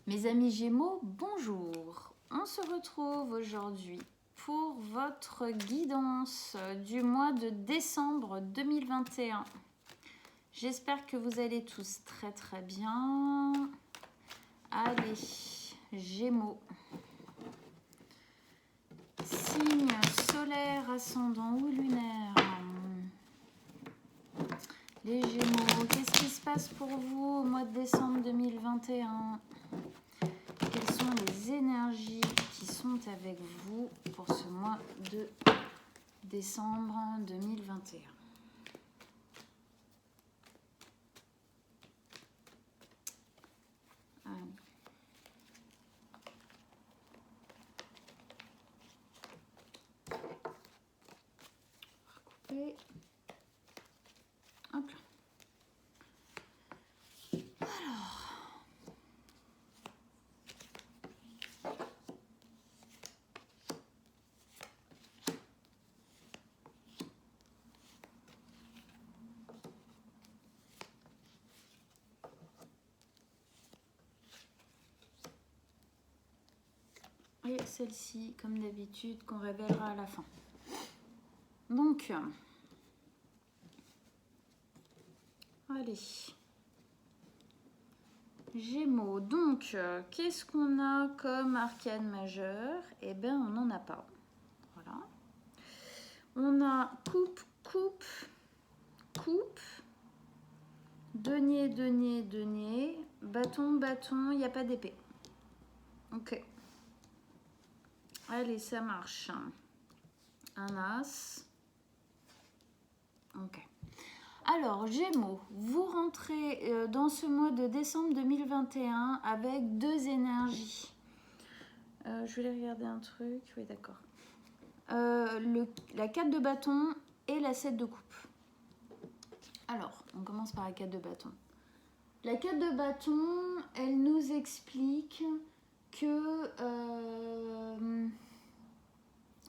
Mes amis Gémeaux, bonjour. On se retrouve aujourd'hui pour votre guidance du mois de décembre 2021. J'espère que vous allez tous très bien. Allez, Gémeaux. Signe solaire, ascendant ou lunaire. Les Gémeaux, qu'est-ce qui se passe pour vous au mois de décembre 2021 ? Quelles sont les énergies qui sont avec vous pour ce mois de décembre 2021 ? Recouper. Hop là. Et celle-ci, comme d'habitude, qu'on révélera à la fin. Donc, allez. Gémeaux. Donc, qu'est-ce qu'on a comme arcane majeur? Eh bien, on n'en a pas. Voilà. On a coupe, coupe, coupe, denier, denier, denier, bâton, bâton, il n'y a pas d'épée. Ok. Allez, ça marche. Un as. Ok. Alors, Gémeaux, vous rentrez dans ce mois de décembre 2021 avec deux énergies. Je voulais regarder un truc. Oui, d'accord. La 4 de bâton et la 7 de coupe. Alors, on commence par la 4 de bâton. La 4 de bâton, elle nous explique que...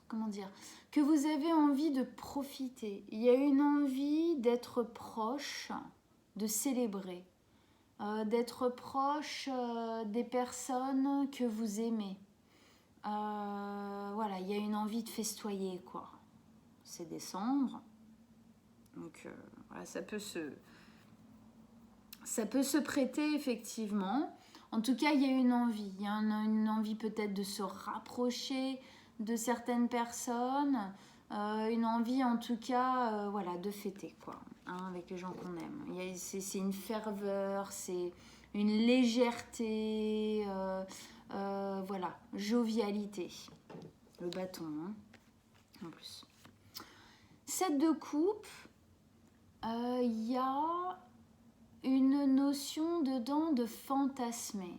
comment dire, que vous avez envie de profiter. Il y a une envie d'être proche, de célébrer, d'être proche des personnes que vous aimez. Voilà, il y a une envie de festoyer, quoi. C'est décembre, donc voilà, ça peut se prêter effectivement. En tout cas, il y a une envie. Il y a une envie peut-être de se rapprocher de certaines personnes, une envie en tout cas voilà, de fêter quoi, hein, avec les gens qu'on aime. C'est une ferveur, c'est une légèreté, voilà, jovialité. Le bâton, hein, en plus. 7 de coupe, il y a une notion dedans de fantasmer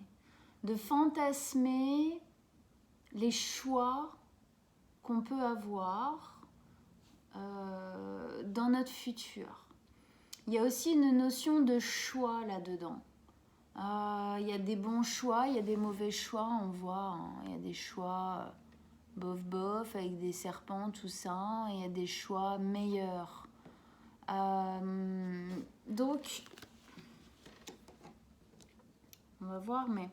les choix qu'on peut avoir dans notre futur. Il y a aussi une notion de choix là-dedans. Il y a des bons choix, il y a des mauvais choix, on voit, hein, il y a des choix bof bof avec des serpents, tout ça, et il y a des choix meilleurs. Donc, on va voir, mais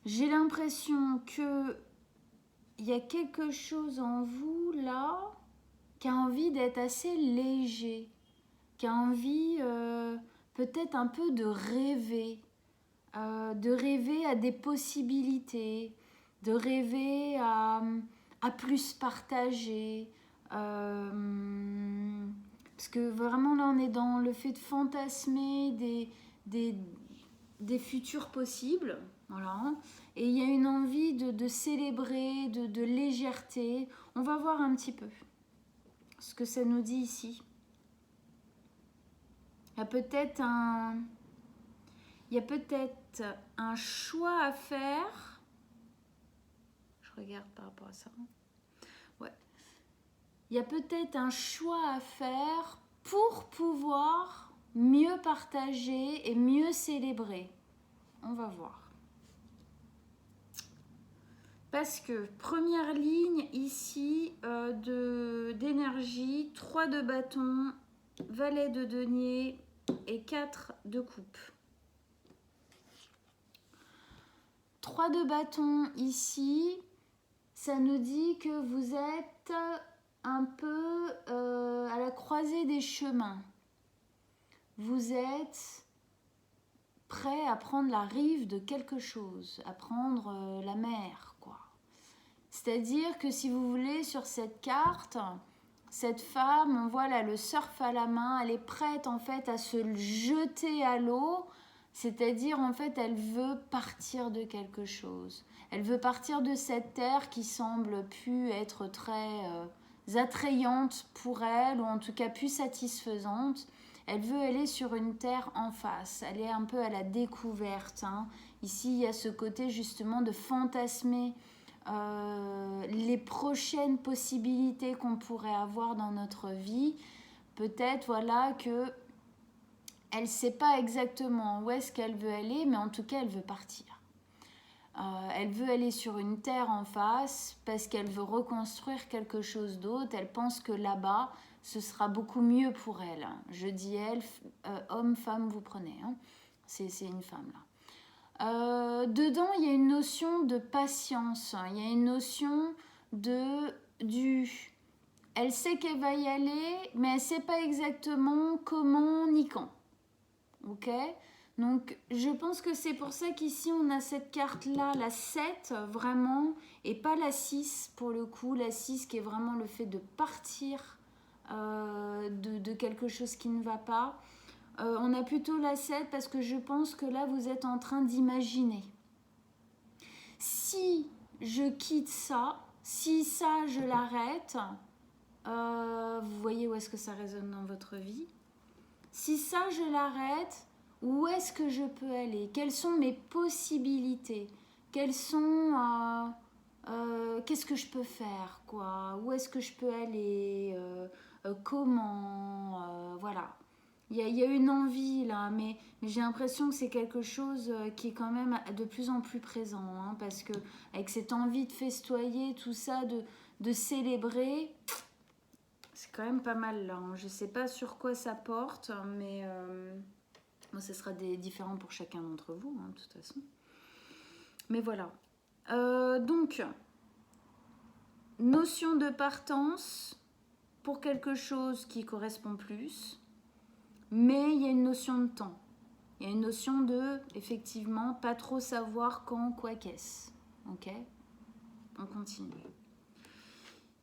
j'ai l'impression que il y a quelque chose en vous là qui a envie d'être assez léger, qui a envie peut-être un peu de rêver à des possibilités, de rêver à plus partager. Parce que vraiment là on est dans le fait de fantasmer des futurs possibles, voilà. Et il y a une envie de célébrer, de légèreté. On va voir un petit peu ce que ça nous dit ici. Il y a peut-être un choix à faire. Je regarde par rapport à ça. Ouais. Il y a peut-être un choix à faire pour pouvoir mieux partager et mieux célébrer. On va voir. Parce que première ligne ici d'énergie, 3 de bâton, valet de denier et 4 de coupe. 3 de bâton ici, ça nous dit que vous êtes un peu à la croisée des chemins. Vous êtes prêt à prendre la rive de quelque chose, à prendre la mer, quoi. C'est-à-dire que si vous voulez, sur cette carte, cette femme, on voit là le surf à la main, elle est prête en fait à se jeter à l'eau, c'est-à-dire en fait elle veut partir de quelque chose. Elle veut partir de cette terre qui semble plus être très attrayante pour elle, ou en tout cas plus satisfaisante. Elle veut aller sur une terre en face, elle est un peu à la découverte. Hein. Ici, il y a ce côté justement de fantasmer les prochaines possibilités qu'on pourrait avoir dans notre vie. Peut-être voilà que elle ne sait pas exactement où est-ce qu'elle veut aller, mais en tout cas elle veut partir. Elle veut aller sur une terre en face parce qu'elle veut reconstruire quelque chose d'autre. Elle pense que là-bas ce sera beaucoup mieux pour elle. Je dis elle, homme, femme, vous prenez. Hein. C'est une femme là. Dedans, il y a une notion de patience, il y a une notion elle sait qu'elle va y aller, mais elle ne sait pas exactement comment ni quand. Ok ? Donc, je pense que c'est pour ça qu'ici, on a cette carte-là, la 7, vraiment, et pas la 6, pour le coup. La 6, qui est vraiment le fait de partir de quelque chose qui ne va pas. On a plutôt la 7 parce que je pense que là, vous êtes en train d'imaginer. Si je quitte ça, si ça, je l'arrête, vous voyez où est-ce que ça résonne dans votre vie. Si ça, je l'arrête, où est-ce que je peux aller? Quelles sont mes possibilités? Quelles sont... qu'est-ce que je peux faire, quoi? Où est-ce que je peux aller? Comment? Voilà. Il y a une envie là, mais j'ai l'impression que c'est quelque chose qui est quand même de plus en plus présent, hein, parce que avec cette envie de festoyer, tout ça, de célébrer, c'est quand même pas mal là. Hein. Je sais pas sur quoi ça porte, mais bon, ce sera différent pour chacun d'entre vous, hein, de toute façon. Mais voilà. Donc, notion de partance pour quelque chose qui correspond plus. Mais il y a une notion de temps. Il y a une notion de, effectivement, pas trop savoir quand, quoi, qu'est-ce. Ok ? On continue.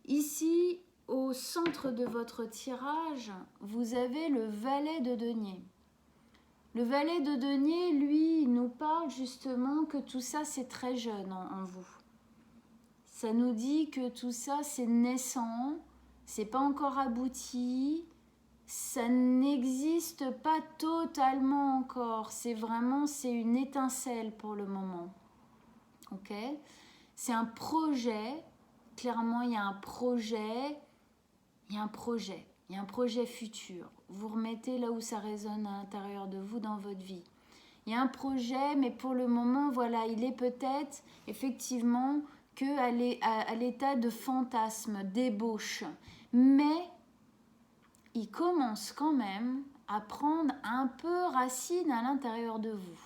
Ici, au centre de votre tirage, vous avez le valet de denier. Le valet de denier, lui, il nous parle justement que tout ça, c'est très jeune en vous. Ça nous dit que tout ça, c'est naissant, c'est pas encore abouti, ça n'existe pas totalement encore. C'est une étincelle pour le moment. Ok ? C'est un projet. Clairement, il y a un projet. Il y a un projet futur. Vous remettez là où ça résonne à l'intérieur de vous dans votre vie. Il y a un projet, mais pour le moment, voilà, il est peut-être effectivement qu'à l'état de fantasme, d'ébauche. Mais il commence quand même à prendre un peu racine à l'intérieur de vous.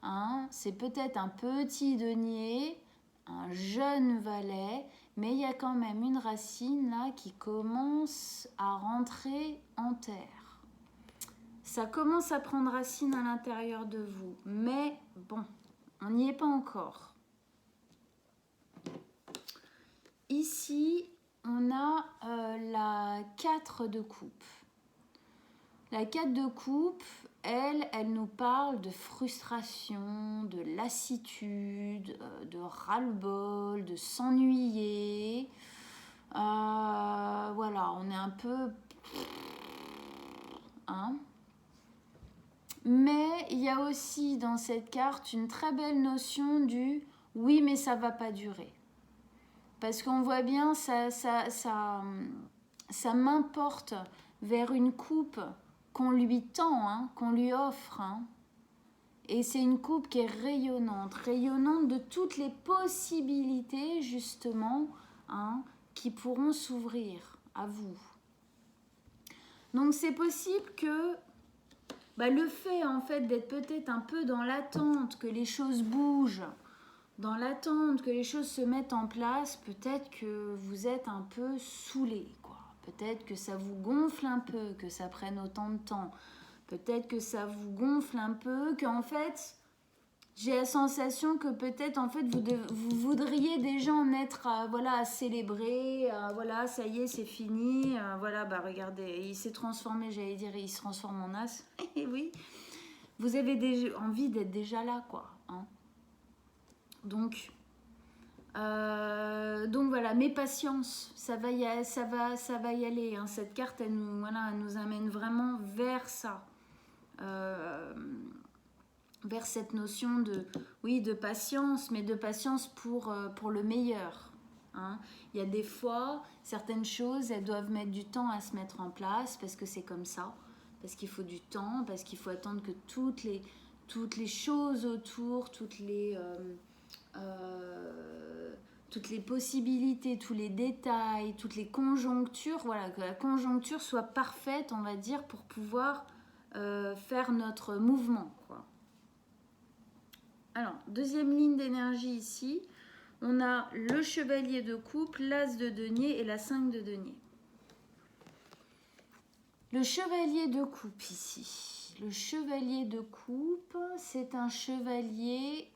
Hein, c'est peut-être un petit denier, un jeune valet, mais il y a quand même une racine là qui commence à rentrer en terre. Ça commence à prendre racine à l'intérieur de vous, mais bon, on n'y est pas encore. Ici, on a la 4 de coupe. La 4 de coupe, elle nous parle de frustration, de lassitude, de ras-le-bol, de s'ennuyer. Voilà, on est un peu... Hein? Mais il y a aussi dans cette carte une très belle notion du « oui, mais ça ne va pas durer ». Parce qu'on voit bien, ça m'importe vers une coupe qu'on lui tend, hein, qu'on lui offre. Hein. Et c'est une coupe qui est rayonnante de toutes les possibilités, justement, hein, qui pourront s'ouvrir à vous. Donc c'est possible que le fait, en fait, d'être peut-être un peu dans l'attente, que les choses bougent, dans l'attente que les choses se mettent en place, peut-être que vous êtes un peu saoulé, quoi. Peut-être que ça vous gonfle un peu, que ça prenne autant de temps. Peut-être que ça vous gonfle un peu, qu'en fait, j'ai la sensation que peut-être, en fait, vous voudriez déjà en être voilà, à célébrer. Voilà, ça y est, c'est fini. Voilà, bah regardez, il s'est transformé, j'allais dire, il se transforme en as. Eh oui, vous avez envie d'être déjà là, quoi. Hein. Donc voilà, mais patience, ça va y aller. Hein. Cette carte, elle nous amène vraiment vers ça. Vers cette notion de patience, mais de patience pour le meilleur. Hein. Il y a des fois, certaines choses, elles doivent mettre du temps à se mettre en place, parce que c'est comme ça, parce qu'il faut du temps, parce qu'il faut attendre que toutes les choses autour, toutes les possibilités, tous les détails, toutes les conjonctures, voilà, que la conjoncture soit parfaite, on va dire, pour pouvoir faire notre mouvement, quoi. Alors, deuxième ligne d'énergie ici, on a le chevalier de coupe, l'as de denier et la 5 de denier. Le chevalier de coupe ici. Le chevalier de coupe, c'est un chevalier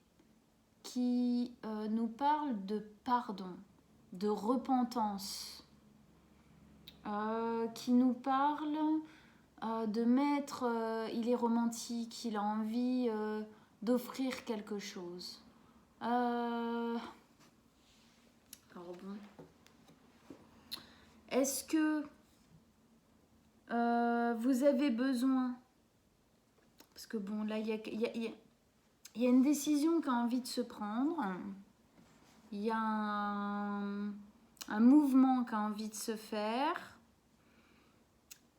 qui nous parle de pardon, de repentance, qui nous parle de mettre, il est romantique, il a envie d'offrir quelque chose. Alors bon. Est-ce que vous avez besoin, parce que bon, là, il y a une décision qui a envie de se prendre, il y a un mouvement qui a envie de se faire,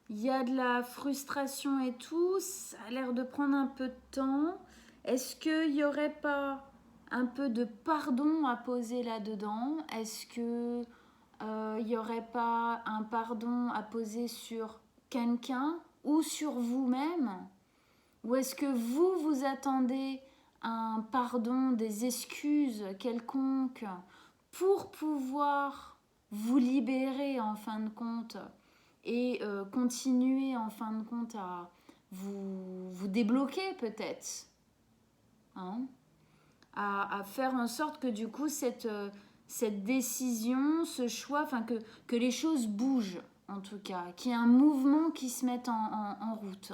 il y a de la frustration et tout, ça a l'air de prendre un peu de temps. Est-ce qu'il n'y aurait pas un peu de pardon à poser là-dedans? Est-ce que il n'y aurait pas un pardon à poser sur quelqu'un ou sur vous-même? Ou est-ce que vous attendez un pardon, des excuses quelconques pour pouvoir vous libérer en fin de compte et continuer en fin de compte à vous débloquer peut-être, hein, à faire en sorte que du coup cette décision, ce choix, enfin que les choses bougent en tout cas, qu'il y ait un mouvement qui se mette en route.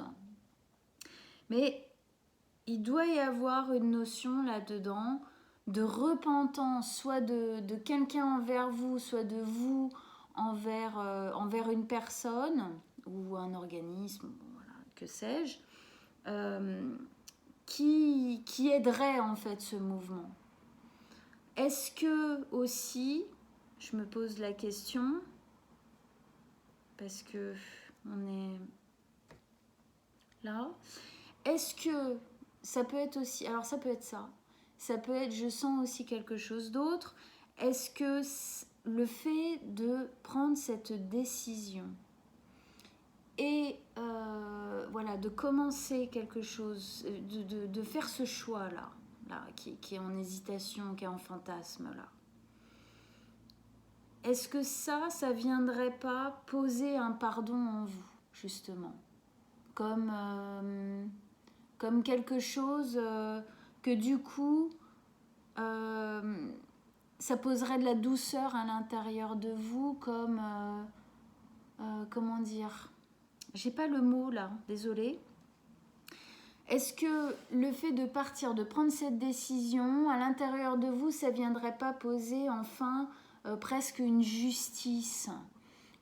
Mais il doit y avoir une notion là-dedans de repentance, soit de quelqu'un envers vous, soit de vous envers une personne ou un organisme, voilà, que sais-je, qui aiderait en fait ce mouvement. Est-ce que aussi, je me pose la question, parce que on est là, est-ce que ça peut être aussi, alors ça peut être ça peut être je sens aussi quelque chose d'autre, est-ce que le fait de prendre cette décision et voilà, de commencer quelque chose, de faire ce choix-là, qui est en hésitation, qui est en fantasme, là, est-ce que ça viendrait pas poser un pardon en vous, justement, comme quelque chose que du coup ça poserait de la douceur à l'intérieur de vous, comme comment dire, j'ai pas le mot là, désolée. Est-ce que le fait de partir, de prendre cette décision à l'intérieur de vous, ça viendrait pas poser enfin presque une justice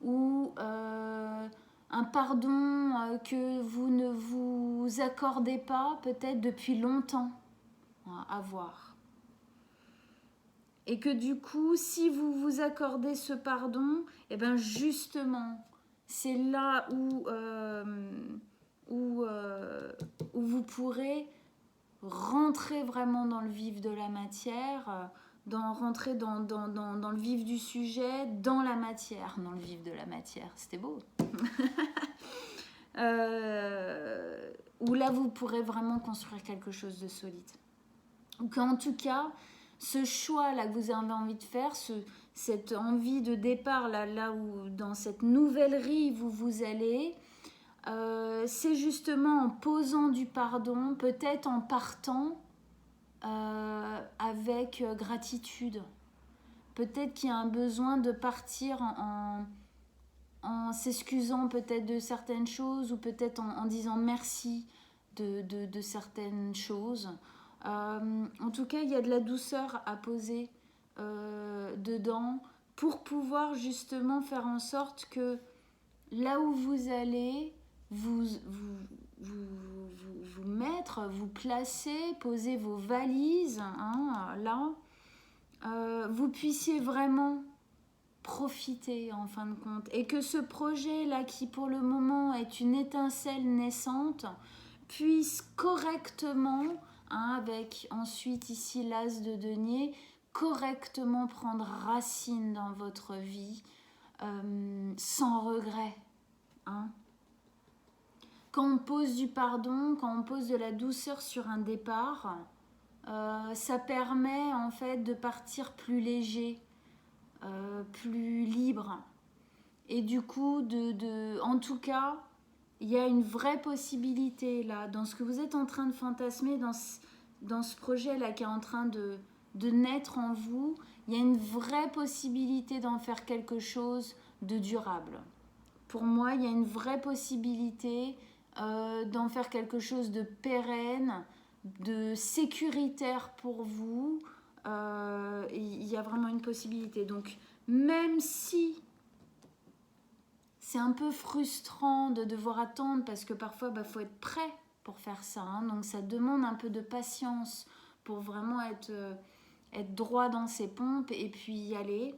ou un pardon que vous ne vous accordez pas peut-être depuis longtemps à avoir. Et que du coup, si vous vous accordez ce pardon, et bien justement, c'est là où vous pourrez rentrer vraiment dans le vif de la matière, rentrer dans le vif du sujet, dans la matière, dans le vif de la matière. C'était beau. Où là, vous pourrez vraiment construire quelque chose de solide. Ou qu'en tout cas, ce choix-là que vous avez envie de faire, cette envie de départ, là où dans cette nouvelle rive où vous allez, c'est justement en posant du pardon, peut-être en partant avec gratitude. Peut-être qu'il y a un besoin de partir en s'excusant peut-être de certaines choses ou peut-être en disant merci de certaines choses. En tout cas, il y a de la douceur à poser dedans pour pouvoir justement faire en sorte que là où vous allez, vous mettre, vous placer, poser vos valises, hein, là, vous puissiez vraiment profiter en fin de compte. Et que ce projet-là, qui pour le moment est une étincelle naissante, puisse correctement, hein, avec ensuite ici l'as de denier, correctement prendre racine dans votre vie, sans regret. Hein. Quand on pose du pardon, quand on pose de la douceur sur un départ, ça permet en fait de partir plus léger, plus libre. Et du coup, en tout cas, il y a une vraie possibilité là, dans ce que vous êtes en train de fantasmer, dans ce projet-là qui est en train de naître en vous, il y a une vraie possibilité d'en faire quelque chose de durable. Pour moi, il y a une vraie possibilité d'en faire quelque chose de pérenne, de sécuritaire pour vous. Il y a vraiment une possibilité. Donc, même si c'est un peu frustrant de devoir attendre, parce que parfois, faut être prêt pour faire ça. Hein, donc, ça demande un peu de patience pour vraiment être droit dans ses pompes et puis y aller.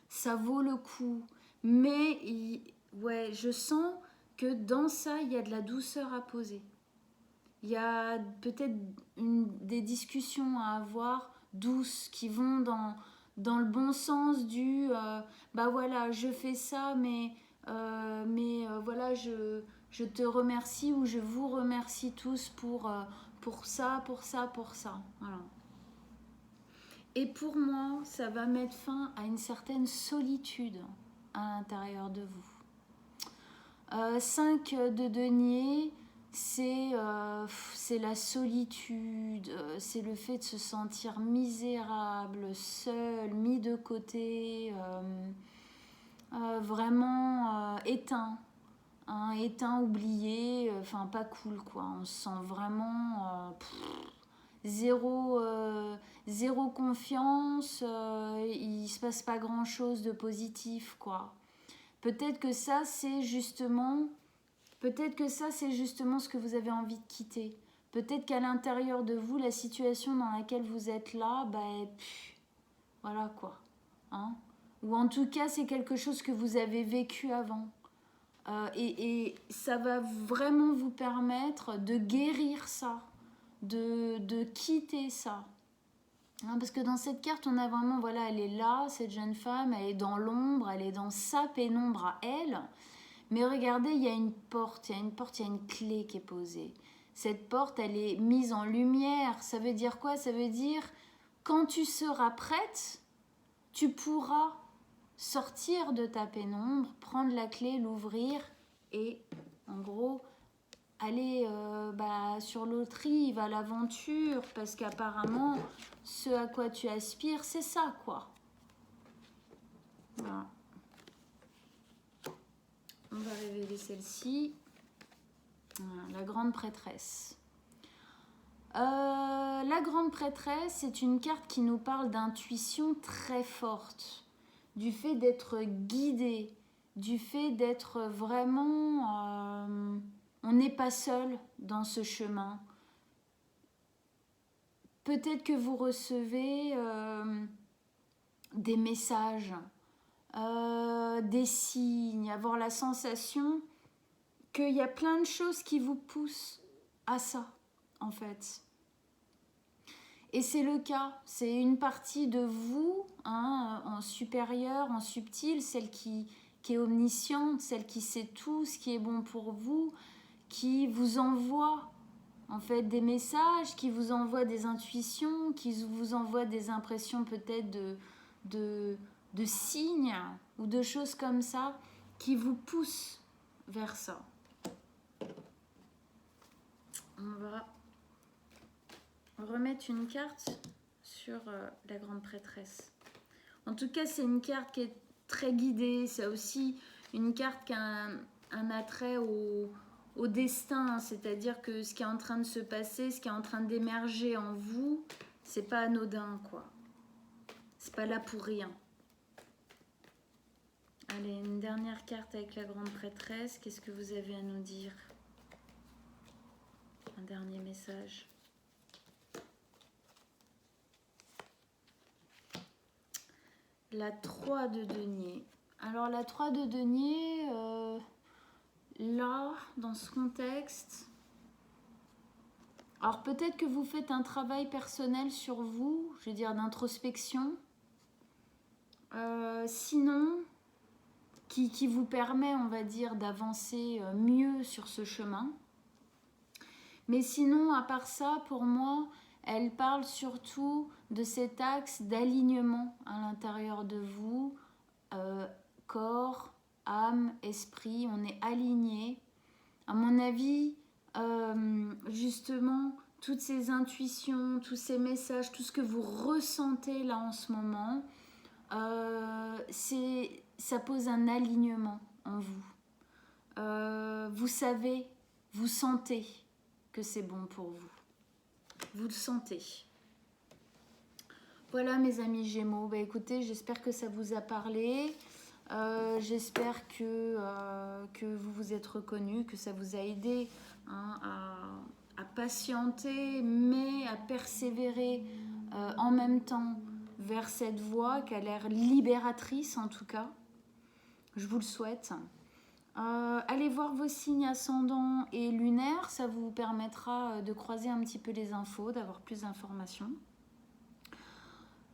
Ça vaut le coup. Mais, ouais, je sens que dans ça, il y a de la douceur à poser. Il y a peut-être des discussions à avoir douces qui vont dans le bon sens du voilà, je fais ça, mais voilà, je te remercie ou je vous remercie tous pour ça, pour ça, pour ça. Voilà. Et pour moi, ça va mettre fin à une certaine solitude à l'intérieur de vous. 5 de denier, c'est la solitude, c'est le fait de se sentir misérable, seul, mis de côté, vraiment éteint. Hein, éteint, oublié, enfin pas cool quoi. On se sent vraiment zéro confiance, il se passe pas grand chose de positif quoi. Peut-être que ça c'est justement ce que vous avez envie de quitter. Peut-être qu'à l'intérieur de vous, la situation dans laquelle vous êtes là, voilà quoi. Hein, ou en tout cas, c'est quelque chose que vous avez vécu avant. Et ça va vraiment vous permettre de guérir ça, de quitter ça. Hein, parce que dans cette carte, on a vraiment, voilà, elle est là, cette jeune femme, elle est dans l'ombre, elle est dans sa pénombre à elle. Mais regardez, il y a une porte, il y a une clé qui est posée. Cette porte, elle est mise en lumière. Ça veut dire quoi? Ça veut dire, quand tu seras prête, tu pourras sortir de ta pénombre, prendre la clé, l'ouvrir et, en gros, aller sur l'autre rive, à l'aventure, parce qu'apparemment, ce à quoi tu aspires, c'est ça, quoi. Voilà. On va révéler celle-ci. La grande prêtresse. La grande prêtresse, c'est une carte qui nous parle d'intuition très forte, du fait d'être guidé, du fait d'être vraiment... on n'est pas seul dans ce chemin. Peut-être que vous recevez des messages, des signes, avoir la sensation qu'il y a plein de choses qui vous poussent à ça, en fait. Et c'est le cas, c'est une partie de vous, hein, en supérieur, en subtil, celle qui est omnisciente, celle qui sait tout ce qui est bon pour vous, qui vous envoie en fait des messages, qui vous envoient des intuitions, qui vous envoient des impressions peut-être de signes ou de choses comme ça qui vous poussent vers ça. On va remettre une carte sur la grande prêtresse. En tout cas, c'est une carte qui est très guidée. C'est aussi une carte qui a un attrait au destin. C'est-à-dire que ce qui est en train de se passer, ce qui est en train d'émerger en vous, c'est pas anodin, quoi. C'est pas là pour rien. Allez, une dernière carte avec la grande prêtresse. Qu'est-ce que vous avez à nous dire? Un dernier message. La 3 de denier. Alors la 3 de denier, là, dans ce contexte, alors peut-être que vous faites un travail personnel sur vous, je veux dire d'introspection, sinon, qui vous permet, on va dire, d'avancer mieux sur ce chemin. Mais sinon, à part ça, pour moi, elle parle surtout de cet axe d'alignement à l'intérieur de vous, corps, âme, esprit, on est aligné. À mon avis, justement, toutes ces intuitions, tous ces messages, tout ce que vous ressentez là en ce moment, ça pose un alignement en vous. Vous savez, vous sentez que c'est bon pour vous. Vous le sentez. Voilà mes amis Gémeaux. Bah, écoutez, j'espère que ça vous a parlé. J'espère que vous vous êtes reconnus, que ça vous a aidé hein, à patienter, mais à persévérer en même temps vers cette voie qui a l'air libératrice en tout cas. Je vous le souhaite. Allez voir vos signes ascendants et lunaires, ça vous permettra de croiser un petit peu les infos, d'avoir plus d'informations.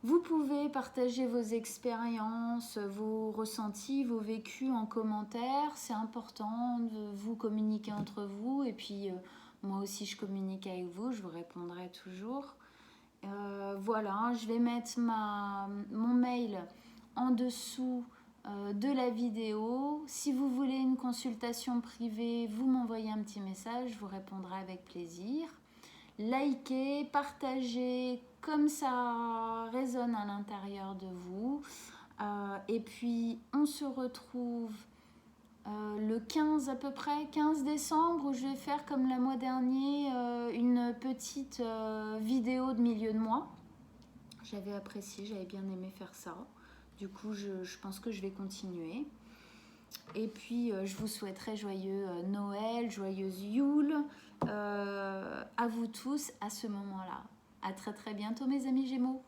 Vous pouvez partager vos expériences, vos ressentis, vos vécus en commentaire. C'est important de vous communiquer entre vous. Et puis, moi aussi, je communique avec vous. Je vous répondrai toujours. Voilà, je vais mettre mon mail en dessous de la vidéo. Si vous voulez une consultation privée, vous m'envoyez un petit message. Je vous répondrai avec plaisir. Likez, partagez, comme ça résonne à l'intérieur de vous. Et puis, on se retrouve le 15 à peu près, 15 décembre, où je vais faire comme le mois dernier, une petite vidéo de milieu de mois. J'avais apprécié, j'avais bien aimé faire ça. Du coup, je pense que je vais continuer. Et puis, je vous souhaiterais joyeux Noël, joyeuse Yule à vous tous à ce moment-là. À très très bientôt mes amis Gémeaux.